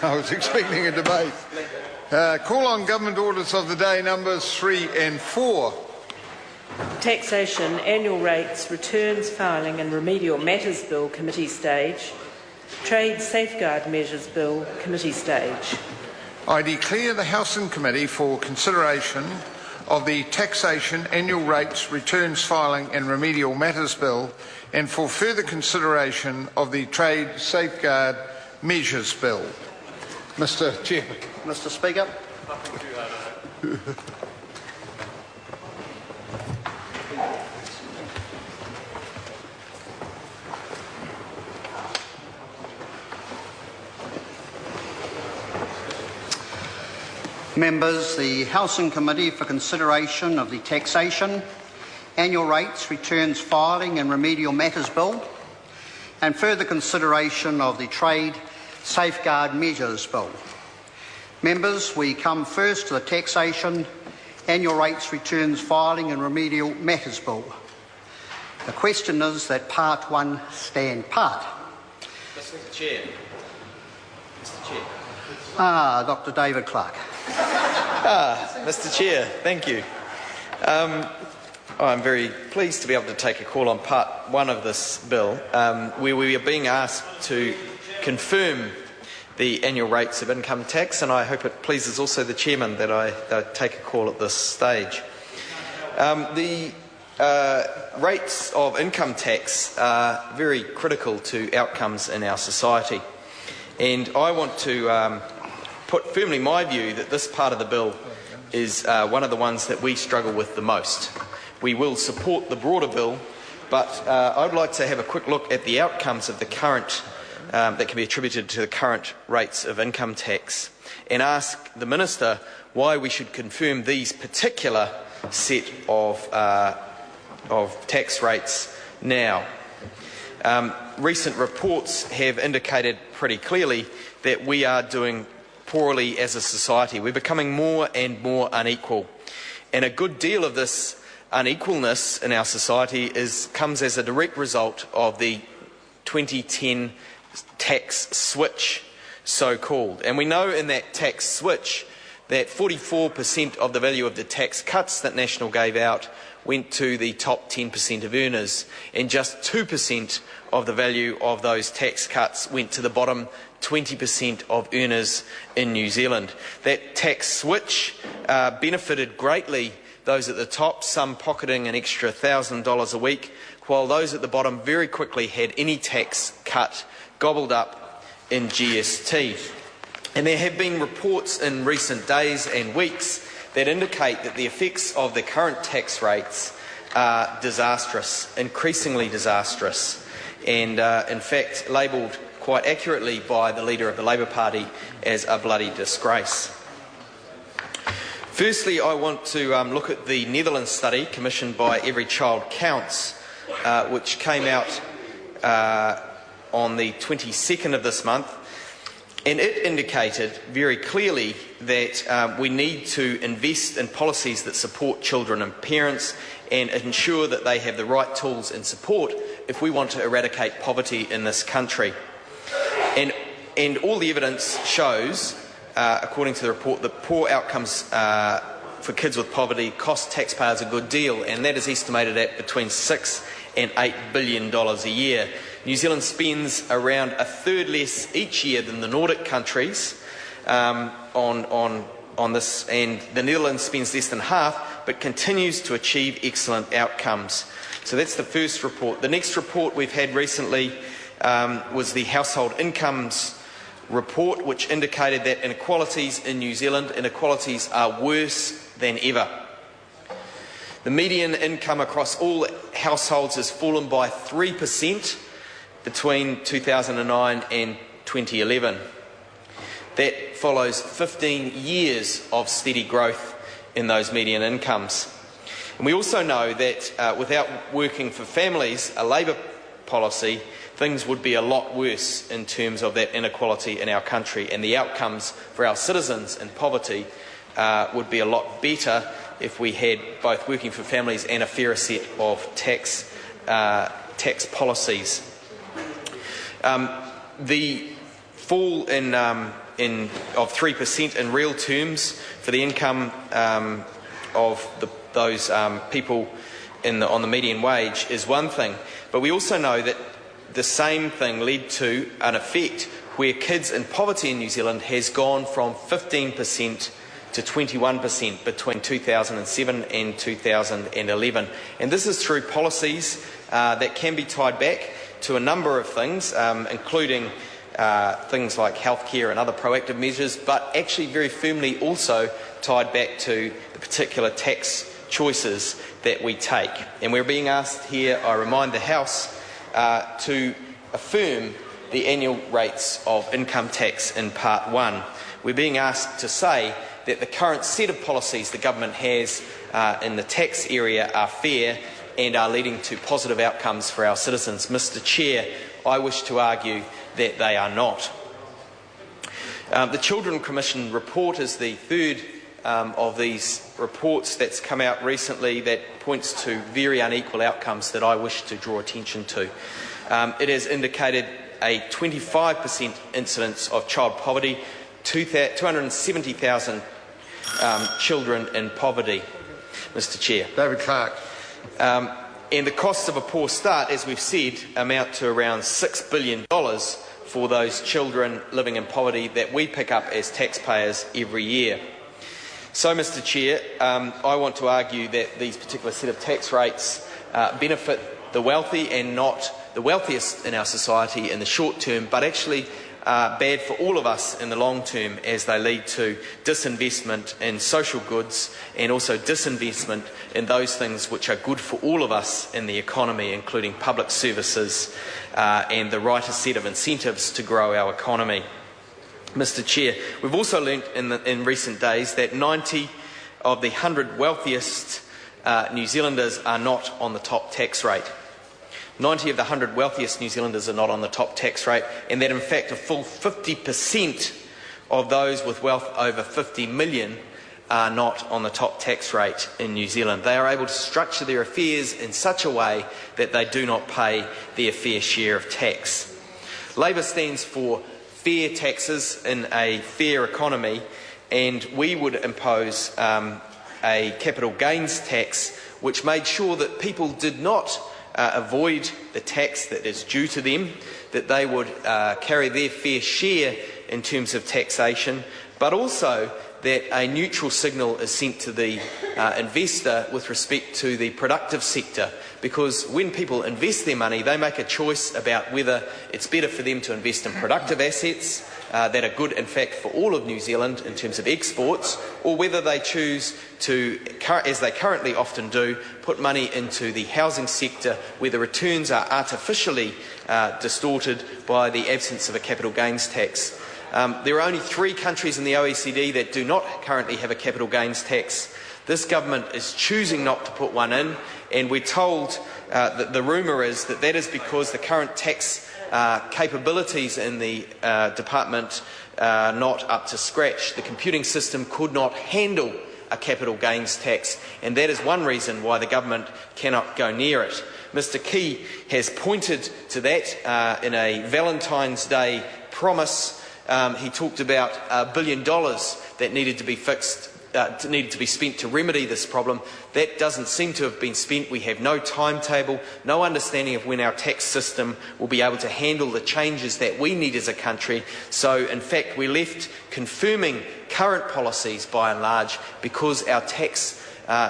I was expecting a debate. Call on government orders of the day, numbers 3 and 4. Taxation, Annual Rates, Returns, Filing and Remedial Matters Bill, Committee Stage. Trade Safeguard Measures Bill, Committee Stage. I declare the Housing Committee for consideration of the Taxation, Annual Rates, Returns, Filing and Remedial Matters Bill, and for further consideration of the Trade Safeguard Measures Bill. Mr. Chairman. Mr. Speaker. Members, the Housing Committee for consideration of the Taxation, Annual Rates, Returns, Filing and Remedial Matters Bill, and further consideration of the Trade Safeguard Measures Bill. Members, we come first to the Taxation, Annual Rates, Returns, Filing and Remedial Matters Bill. The question is that Part 1 stand part. Mr. Chair. Mr. Chair. Dr. David Clark. Mr. Chair, thank you. I'm very pleased to be able to take a call on Part 1 of this bill, where we are being asked to confirm the annual rates of income tax, and I hope it pleases also the Chairman that I take a call at this stage. The rates of income tax are very critical to outcomes in our society, and I want to put firmly my view that this part of the bill is one of the ones that we struggle with the most. We will support the broader bill, but I would like to have a quick look at the outcomes of the current, that can be attributed to the current rates of income tax, and ask the Minister why we should confirm these particular set of tax rates now. Recent reports have indicated pretty clearly that we are doing poorly as a society. We're becoming more and more unequal, and a good deal of this unequalness in our society comes as a direct result of the 2010 tax switch, so-called. And we know in that tax switch that 44% of the value of the tax cuts that National gave out went to the top 10% of earners, and just 2% of the value of those tax cuts went to the bottom 20% of earners in New Zealand. That tax switch benefited greatly those at the top, some pocketing an extra $1,000 a week, while those at the bottom very quickly had any tax cut gobbled up in GST. And there have been reports in recent days and weeks that indicate that the effects of the current tax rates are disastrous, increasingly disastrous, and in fact labelled quite accurately by the leader of the Labour Party as a bloody disgrace. Firstly, I want to look at the Netherlands study commissioned by Every Child Counts, which came out on the 22nd of this month, and it indicated very clearly that we need to invest in policies that support children and parents and ensure that they have the right tools and support if we want to eradicate poverty in this country. And all the evidence shows, according to the report, that poor outcomes for kids with poverty cost taxpayers a good deal, and that is estimated at between $6 and $8 billion a year. New Zealand spends around a third less each year than the Nordic countries on this, and the Netherlands spends less than half, but continues to achieve excellent outcomes. So that's the first report. The next report we've had recently was the Household Incomes report, which indicated that inequalities in New Zealand, inequalities are worse than ever. The median income across all households has fallen by 3% between 2009 and 2011. That follows 15 years of steady growth in those median incomes. And we also know that without working for families, a Labour policy, things would be a lot worse in terms of that inequality in our country, and the outcomes for our citizens in poverty would be a lot better if we had both working for families and a fairer set of tax policies. The fall in 3% in real terms for the income of those people on the median wage is one thing, but we also know that the same thing led to an effect where kids in poverty in New Zealand has gone from 15% to 21% between 2007 and 2011. And this is through policies that can be tied back to a number of things, including things like healthcare and other proactive measures, but actually very firmly also tied back to the particular tax choices that we take. And we're being asked here, I remind the House, to affirm the annual rates of income tax in Part 1. We're being asked to say that the current set of policies the government has in the tax area are fair and are leading to positive outcomes for our citizens. Mr. Chair, I wish to argue that they are not. The Children Commission report is the third of these reports that's come out recently that points to very unequal outcomes that I wish to draw attention to. It has indicated a 25% incidence of child poverty, 270,000 children in poverty, Mr. Chair. David Clark. And the costs of a poor start, as we've said, amount to around $6 billion for those children living in poverty that we pick up as taxpayers every year. So, Mr. Chair, I want to argue that these particular set of tax rates benefit the wealthy and not the wealthiest in our society in the short term, but actually bad for all of us in the long term, as they lead to disinvestment in social goods and also disinvestment in those things which are good for all of us in the economy, including public services and the right set of incentives to grow our economy. Mr. Chair, we've also learnt in recent days that 90 of the 100 wealthiest New Zealanders are not on the top tax rate. 90 of the 100 wealthiest New Zealanders are not on the top tax rate, and that in fact a full 50% of those with wealth over 50 million are not on the top tax rate in New Zealand. They are able to structure their affairs in such a way that they do not pay their fair share of tax. Labor stands for fair taxes in a fair economy, and we would impose a capital gains tax which made sure that people did not avoid the tax that is due to them, that they would carry their fair share in terms of taxation, but also that a neutral signal is sent to the investor with respect to the productive sector, because when people invest their money, they make a choice about whether it's better for them to invest in productive assets that are good, in fact, for all of New Zealand in terms of exports, or whether they choose to, as they currently often do, put money into the housing sector where the returns are artificially distorted by the absence of a capital gains tax. There are only 3 countries in the OECD that do not currently have a capital gains tax. This government is choosing not to put one in, and we're told that the rumour is that that is because the current tax capabilities in the department are not up to scratch. The computing system could not handle a capital gains tax, and that is one reason why the government cannot go near it. Mr. Key has pointed to that in a Valentine's Day promise. He talked about $1 billion that needed to be spent to remedy this problem. That doesn't seem to have been spent. We have no timetable, no understanding of when our tax system will be able to handle the changes that we need as a country. So, in fact, we're left confirming current policies by and large because our tax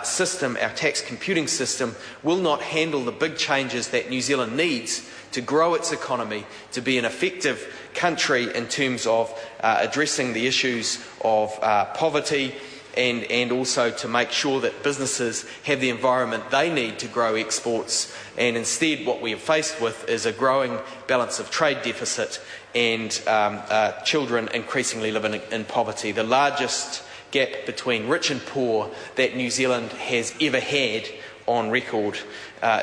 system, our tax computing system, will not handle the big changes that New Zealand needs to grow its economy, to be an effective country in terms of addressing the issues of poverty, and also to make sure that businesses have the environment they need to grow exports. And instead what we are faced with is a growing balance of trade deficit and children increasingly living in poverty. The largest gap between rich and poor that New Zealand has ever had on record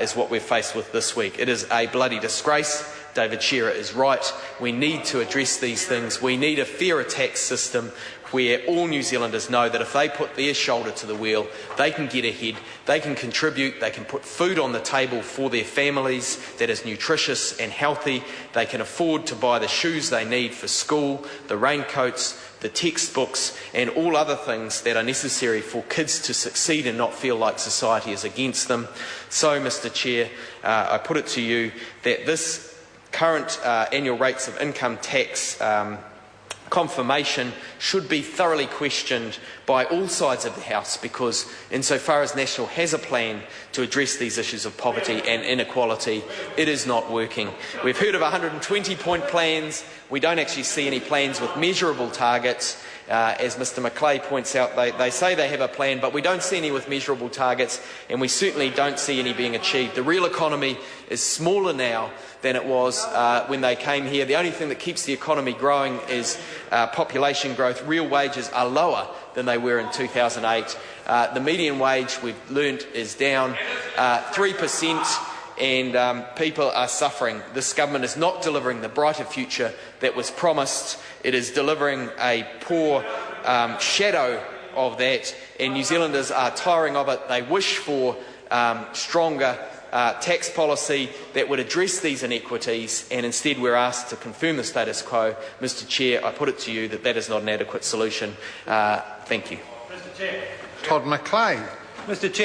is what we're faced with this week. It is a bloody disgrace David Shearer is right. We need to address these things. We need a fairer tax system where all New Zealanders know that if they put their shoulder to the wheel, they can get ahead, they can contribute, they can put food on the table for their families that is nutritious and healthy, they can afford to buy the shoes they need for school, the raincoats, the textbooks and all other things that are necessary for kids to succeed and not feel like society is against them. So, Mr Chair, I put it to you that this current annual rates of income tax confirmation should be thoroughly questioned by all sides of the House, because insofar as National has a plan to address these issues of poverty and inequality, it is not working. We've heard of 120-point plans. We don't actually see any plans with measurable targets. As Mr Macleay points out, they say they have a plan, but we don't see any with measurable targets, and we certainly don't see any being achieved. The real economy is smaller now than it was when they came here. The only thing that keeps the economy growing is population growth. Real wages are lower than they were in 2008. The median wage, we've learnt, is down 3%. And people are suffering. This government is not delivering the brighter future that was promised. It is delivering a poor shadow of that, and New Zealanders are tiring of it. They wish for stronger tax policy that would address these inequities, and instead we're asked to confirm the status quo. Mr Chair, I put it to you that that is not an adequate solution. Thank you. Todd Macleay. Mr Chair.